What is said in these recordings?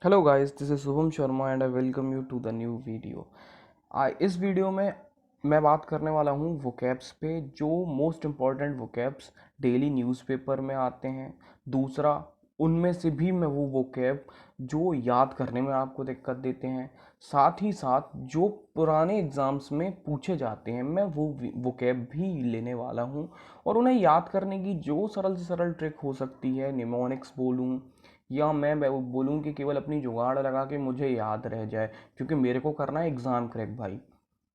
Hello guys, this is Shubham Sharma and I welcome you to the new video. इस video में मैं बात करने वाला हूँ वोकैब्स पे, जो most important vocabs daily newspaper में आते हैं। दूसरा, उनमें से भी मैं वो वोकैब जो याद करने में आपको दिक्कत देते हैं, साथ ही साथ जो पुराने एग्ज़ाम्स में पूछे जाते हैं, मैं वो वोकैब भी लेने वाला हूँ। और उन्हें याद करने की जो सरल से सरल ट्रिक हो सकती है, निमोनिक्स बोलूँ या मैं बोलूँ कि केवल अपनी जुगाड़ लगा के मुझे याद रह जाए, क्योंकि मेरे को करना है एग्ज़ाम क्रैक भाई।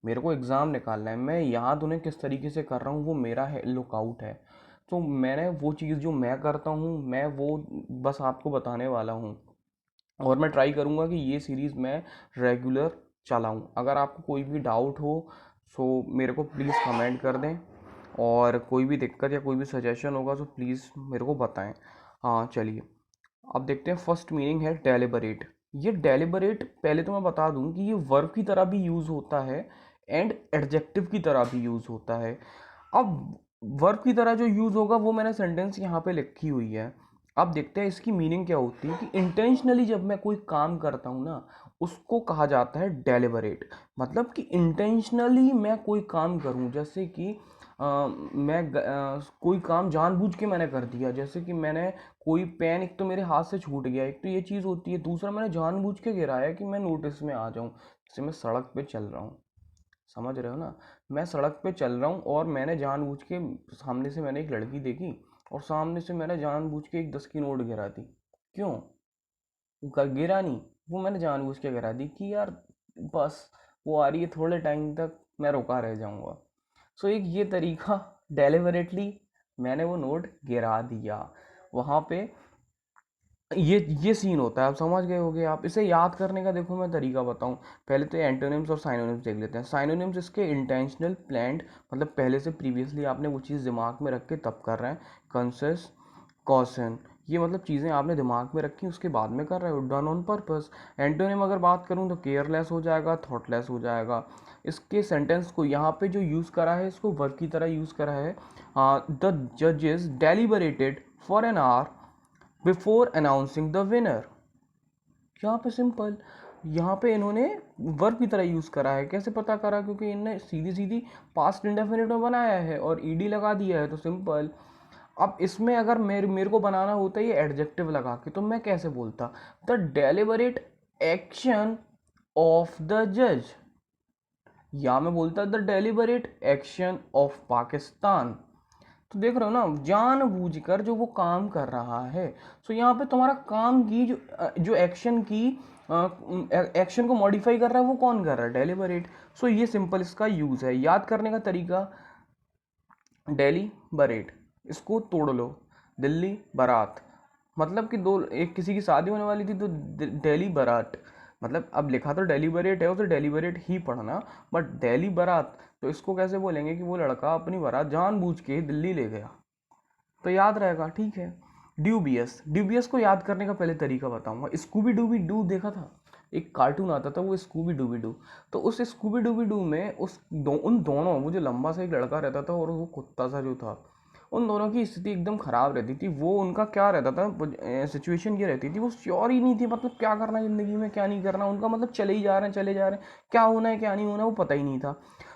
मेरे को एग्ज़ाम निकालना है, मैं याद उन्हें किस तरीके से कर रहा हूँ वो मेरा है लुकआउट है। तो मैंने वो चीज़ जो मैं करता हूँ, मैं वो बस आपको बताने वाला हूँ। और मैं ट्राई करूँगा कि ये सीरीज़ मैं रेगुलर चलाऊँ। अगर आपको कोई भी डाउट हो सो मेरे को प्लीज़ कमेंट कर दें, और कोई भी दिक्कत या कोई भी सजेशन होगा तो प्लीज़ मेरे को बताएं। हाँ चलिए, अब देखते हैं। फर्स्ट मीनिंग है डेलिबरेट। ये डेलिबरेट, पहले तो मैं बता दूं कि ये वर्ब की तरह भी यूज़ होता है एंड एडजेक्टिव की तरह भी यूज़ होता है। अब वर्ब की तरह जो यूज़ होगा वो मैंने सेंटेंस यहाँ पे लिखी हुई है। अब देखते हैं इसकी मीनिंग क्या होती है कि इंटेंशनली जब मैं कोई काम करता हूँ ना, उसको कहा जाता है डेलिबरेट। मतलब कि इंटेंशनली मैं कोई काम करूँ, जैसे कि कोई काम जानबूझ के मैंने कर दिया। जैसे कि मैंने कोई पेन, एक तो मेरे हाथ से छूट गया, एक तो ये चीज़ होती है। दूसरा, मैंने जानबूझ के गिराया कि मैं नोटिस में आ जाऊं। जैसे मैं सड़क पे चल रहा हूँ, समझ रहे हो ना। मैं सड़क पे चल रहा हूँ और मैंने जानबूझ के, सामने से मैंने एक लड़की देखी और सामने से मैंने जानबूझ के एक 10 की नोट गिरा दी। क्यों? गिरा नहीं, वो मैंने जानबूझ के गिरा दी कि यार बस वो आ रही है, थोड़े टाइम तक मैं रुका रह जाऊंगा। सो एक ये तरीका, डेलिबरेटली मैंने वो नोट गिरा दिया वहाँ पे। ये सीन होता है। आप समझ गए होगे। आप इसे याद करने का देखो मैं तरीका बताऊं। पहले तो एंटोनिम्स और साइनोनिम्स देख लेते हैं। साइनोनिम्स इसके इंटेंशनल, प्लान्ड, मतलब पहले से प्रीवियसली आपने वो चीज़ दिमाग में रख के तब कर रहे हैं। कंसियस, कॉशन, ये मतलब चीज़ें आपने दिमाग में रखी उसके बाद में कर रहे हो, डन ऑन पर्पस। एंटोनिम अगर बात करूं तो केयरलेस हो जाएगा, थॉटलेस हो जाएगा। इसके सेंटेंस को यहाँ पे जो यूज़ करा है, इसको वर्ब की तरह यूज़ करा है। द जजेस deliberated for an hour before announcing the winner. यहाँ पे सिंपल, यहाँ पे इन्होंने वर्ब की तरह यूज़ करा है। कैसे पता करा? क्योंकि इन्होंने सीधी सीधी पास्ट इंडेफिनिट में बनाया है और ईडी लगा दिया है, तो सिंपल। अब इसमें अगर मेरे को बनाना होता है ये एडजेक्टिव लगा के, तो मैं कैसे बोलता? The deliberate action of the जज, या मैं बोलता the deliberate action of Pakistan. तो देख रहे हो ना, जानबूझकर जो वो काम कर रहा है। सो यहाँ पे तुम्हारा काम की जो एक्शन की एक्शन को मॉडिफाई कर रहा है, वो कौन कर रहा है? डेलिबरेट। सो ये सिंपल इसका यूज है। याद करने का तरीका, डेली बरेट, इसको तोड़ लो। दिल्ली बारात, मतलब कि दो, एक किसी की शादी होने वाली थी तो डेली बारात। मतलब अब लिखा तो डेलीबरेट है, उसे डेलीबरेट ही पढ़ना। बट डेली बारात, तो इसको कैसे बोलेंगे कि वो लड़का अपनी बारात जानबूझ के दिल्ली ले गया। तो याद रहेगा, ठीक है। ड्यूबियस, ड्यूबियस को याद करने का पहले तरीका बताऊंगा। स्कूबी डूबी डू देखा था? एक कार्टून आता था वो स्कूबी डूबी डू। तो उस स्कूबी डूबी डू में उन दोनों, वो जो लंबा सा एक लड़का रहता था और वो कुत्ता सा जो था, उन दोनों की स्थिति एकदम खराब रहती थी। वो उनका क्या रहता था, सिचुएशन ये रहती थी, वो श्योर ही नहीं थी, मतलब क्या करना है ज़िंदगी में क्या नहीं करना उनका, मतलब चले ही जा रहे हैं चले जा रहे हैं, क्या होना है क्या नहीं होना वो पता ही नहीं था।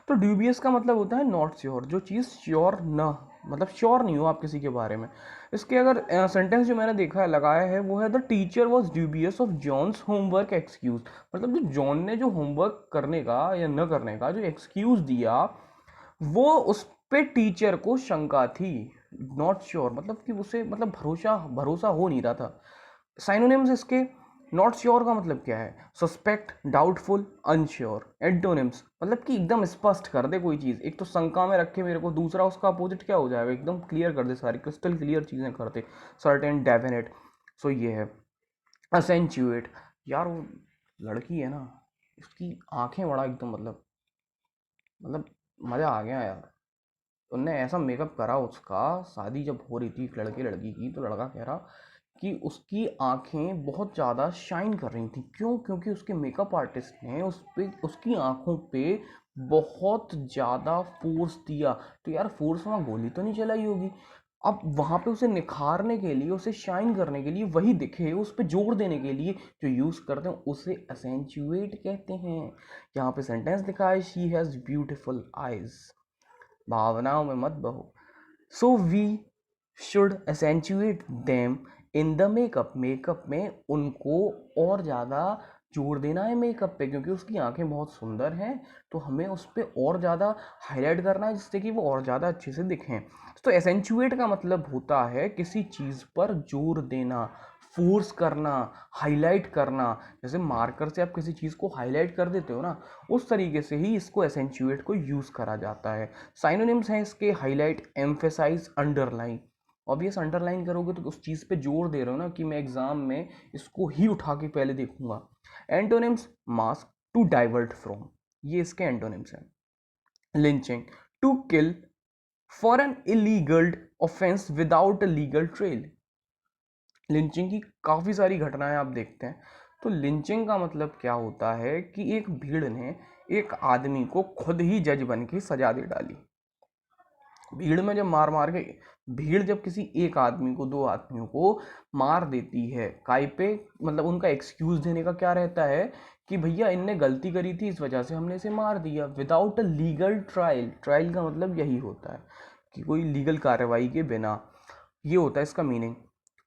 तो ड्यूबियस का मतलब होता है नॉट श्योर, जो चीज़ श्योर ना, मतलब श्योर नहीं हो आप किसी के बारे में। इसके अगर सेंटेंस जो मैंने देखा है, लगाया है, वो है the teacher was dubious of John's homework excuse. मतलब जो जॉन ने जो होमवर्क करने का या न करने का जो एक्सक्यूज दिया, वो उस पे टीचर को शंका थी। नॉट श्योर मतलब कि उसे, मतलब भरोसा भरोसा हो नहीं रहा था। साइनोनिम्स इसके, नॉट श्योर का मतलब क्या है? Suspect, doubtful, unsure. एंटोनिम्स मतलब कि एकदम स्पष्ट कर दे कोई चीज़, एक तो शंका में रखे मेरे को, दूसरा उसका अपोजिट क्या हो जाएगा, एकदम क्लियर कर दे, सारी क्रिस्टल क्लियर चीज़ें कर दे। Certain, definite. सो ये है। असेंचुएट, यार वो लड़की है ना, उसकी आंखें बड़ा एकदम, मतलब मज़ा आ गया यार। उनने ऐसा मेकअप करा उसका, शादी जब हो रही थी लड़के लड़की की, तो लड़का कह रहा कि उसकी आंखें बहुत ज़्यादा शाइन कर रही थी। क्यों? क्योंकि उसके मेकअप आर्टिस्ट ने उस पे, उसकी आंखों पे बहुत ज़्यादा फोर्स दिया। तो यार फोर्स, वहाँ गोली तो नहीं चलाई होगी? अब वहाँ पे उसे निखारने के लिए, उसे शाइन करने के लिए, वही दिखे, उस पर जोर देने के लिए जो यूज़ करते हैं उसे एसेंचुएट कहते हैं। यहाँ पे सेंटेंस दिखा है, शी हैज़ ब्यूटिफुल आइज, भावनाओं में मत बहो। So we should accentuate them in the makeup, makeup में उनको और ज़्यादा जोर देना है मेकअप पे, क्योंकि उसकी आंखें बहुत सुंदर हैं, तो हमें उस पर और ज़्यादा हाईलाइट करना है जिससे कि वो और ज़्यादा अच्छे से दिखें। तो एसेंचुएट का मतलब होता है किसी चीज़ पर जोर देना, फोर्स करना, हाईलाइट करना। जैसे मार्कर से आप किसी चीज़ को हाईलाइट कर देते हो ना, उस तरीके से ही इसको एसेंचुएट को यूज़ करा जाता है। साइनोनिम्स हैं इसके, highlight, emphasise, underline. Obvious underline करोगे तो उस चीज़ पे जोर दे रहे हो ना कि मैं एग्जाम में इसको ही उठा के पहले देखूंगा। Antonyms, mask, to divert from, ये इसके एंटोनिम्स हैं। Lynching, to kill for an illegal offence without a legal trail. Lynching की काफ़ी सारी घटनाएं आप देखते हैं। तो लिंचिंग का मतलब क्या होता है कि एक भीड़ ने एक आदमी को खुद ही जज बन के सजा दे डाली। भीड़ में जब मार मार के, भीड़ जब किसी एक आदमी को, दो आदमियों को मार देती है काय पे, मतलब उनका एक्सक्यूज देने का क्या रहता है कि भैया इनने गलती करी थी, इस वजह से हमने इसे मार दिया, without a legal trial. Trial का मतलब यही होता है कि कोई लीगल कार्रवाई के बिना, ये होता है इसका मीनिंग।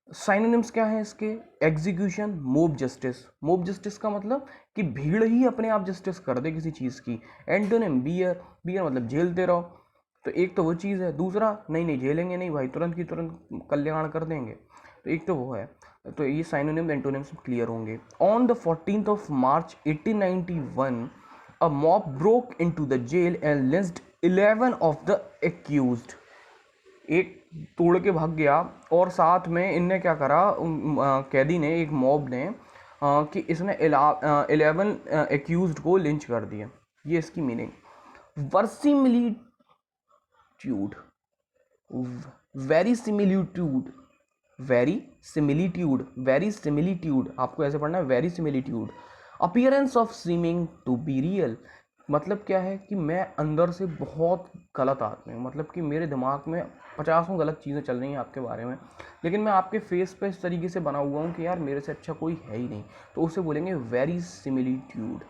साइनोनिम्स क्या है इसके? Execution, mob justice. Mob justice का मतलब कि भीड़ ही अपने आप जस्टिस कर दे किसी चीज़ की। एंटोनिम, बियर, बियर मतलब झेलते रहो। तो एक तो वो चीज़ है, दूसरा नहीं नहीं झेलेंगे नहीं भाई, तुरंत की तुरंत कल्याण कर देंगे, तो एक तो वो है। तो ये साइनोनिम्स एंटोनिम्स क्लियर होंगे। On the 14th of March 1891 a mob broke into the jail and lynched 11 of the accused। एक तोड़ के भाग गया और साथ में इनने क्या करा, कैदी ने, एक मॉब ने, कि इसने 11 एक्यूज्ड को लिंच कर दिया। ये इसकी meaning. Verisimilitude, very similitude, very similitude, very similitude, आपको ऐसे पढ़ना है, very similitude. Appearance of seeming to be real, मतलब क्या है कि मैं अंदर से बहुत गलत आदमी हूँ, मतलब कि मेरे दिमाग में 50 गलत चीज़ें चल रही हैं आपके बारे में, लेकिन मैं आपके फेस पे इस तरीके से बना हुआ हूँ कि यार मेरे से अच्छा कोई है ही नहीं, तो उसे बोलेंगे वेरी सिमिलिट्यूड।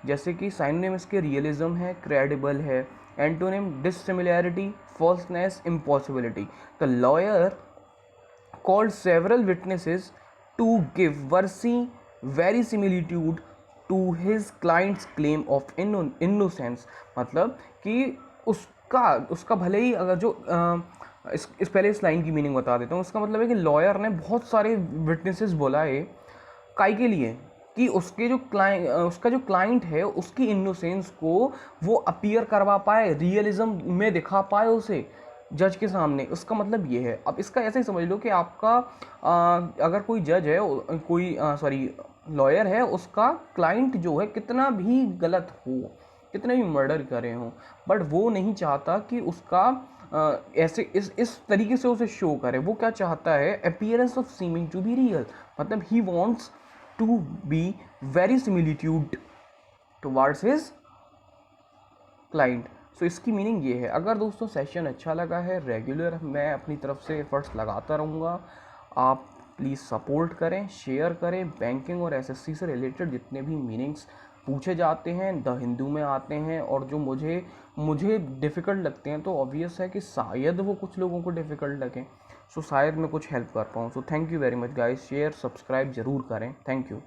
जैसे कि साइनोनिम इसके रियलिज्म है, क्रेडिबल है। Antonym, dissimilarity, falseness, impossibility. The lawyer called several witnesses to give verisimilitude to his client's claim of innocence। मतलब कि उसका उसका भले ही अगर जो इस पहले इस लाइन की मीनिंग बता देता हूँ। उसका मतलब है कि लॉयर ने बहुत सारे विटनेसेस बुलाए, काय के लिए, कि उसके जो उसका जो क्लाइंट है उसकी इनोसेंस को वो अपीयर करवा पाए, रियलिज्म में दिखा पाए उसे जज के सामने। उसका मतलब ये है। अब इसका ऐसे ही समझ लो कि आपका अगर कोई जज है, कोई सॉरी लॉयर है, उसका क्लाइंट जो है कितना भी गलत हो, कितने भी मर्डर करे हों, बट वो नहीं चाहता कि उसका ऐसे इस तरीके से उसे शो करे। वो क्या चाहता है? Appearance of seeming to be real, मतलब he wants to be very similitude towards his client. So इसकी मीनिंग ये है। अगर दोस्तों सेशन अच्छा लगा है, रेगुलर मैं अपनी तरफ से एफर्ट्स लगाता रहूँगा। आप प्लीज़ सपोर्ट करें, शेयर करें। बैंकिंग और एसएससी से रिलेटेड जितने भी मीनिंग्स पूछे जाते हैं द हिंदू में आते हैं, और जो मुझे डिफ़िकल्ट लगते हैं, तो ऑब्वियस है कि शायद वो कुछ लोगों को डिफ़िकल्ट लगें। सो शायद मैं कुछ हेल्प कर पाऊँ। So thank you very much guys. Share, subscribe ज़रूर करें। Thank you.